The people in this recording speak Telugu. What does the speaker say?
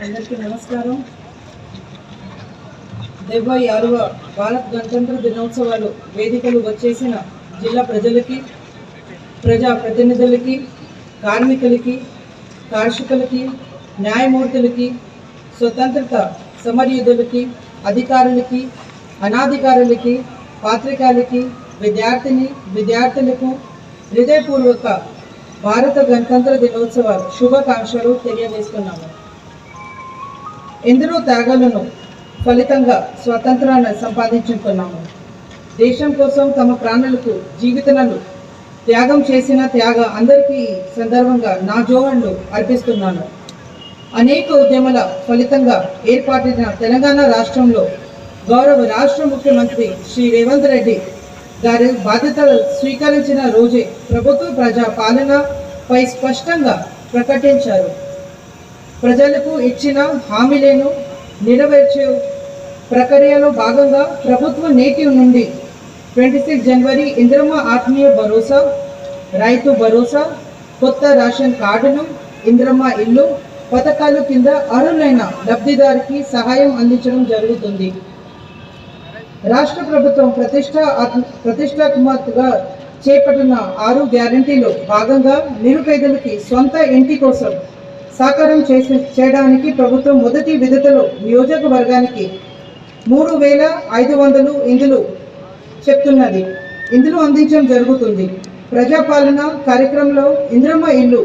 అందరికీ నమస్కారం. 76వ భారత గణతంత్ర దినోత్సవాలు వేదికలు వచ్చేసిన జిల్లా ప్రజలకి, ప్రజా ప్రతినిధులకి, కార్మికులకి, కర్షకులకి, న్యాయమూర్తులకి, స్వతంత్రత సమరయోధులకి, అధికారులకి, అనాధికారులకి, పాత్రికేయులకి, విద్యార్థులకు హృదయపూర్వక భారత గణతంత్ర దినోత్సవ శుభాకాంక్షలు తెలియజేస్తున్నాము. ఎందరో త్యాగాలను ఫలితంగా స్వాతంత్రాన్ని సంపాదించుకున్నాము. దేశం కోసం తమ ప్రాణులకు జీవితాలను త్యాగం చేసిన అందరికీ సందర్భంగా నా జోహార్లు అర్పిస్తున్నాను. అనేక ఉద్యమాల ఫలితంగా ఏర్పాటైన తెలంగాణ రాష్ట్రంలో గౌరవ రాష్ట్ర ముఖ్యమంత్రి శ్రీ రేవంత్ రెడ్డి గారి బాధ్యతలు స్వీకరించిన రోజే ప్రభుత్వ ప్రజా పాలనపై స్పష్టంగా ప్రకటించారు. ప్రజలకు ఇచ్చిన హామీలను నెరవేర్చే ప్రక్రియలో భాగంగా ప్రభుత్వం నేటి నుండి 26 జనవరి ఇందిరమ్మ ఆత్మీయ భరోసా, రైతు భరోసా, కొత్త రేషన్ కార్డులు, ఇందిరమ్మ ఇల్లు పథకాల కింద అర్హులైన లబ్ధిదారికి సహాయం అందించడం జరుగుతుంది. రాష్ట్ర ప్రభుత్వం ప్రతిష్టాత్మకంగా చేపట్టిన 6 గ్యారంటీలో భాగంగా నిరుపేదలకి సొంత ఇంటి కోసం సాకారం చేయడానికి ప్రభుత్వం మొదటి విడతలో నియోజకవర్గానికి 3,500 ఇందులో అందించడం జరుగుతుంది. ప్రజాపాలన కార్యక్రమంలో ఇందిరమ్మ ఇల్లు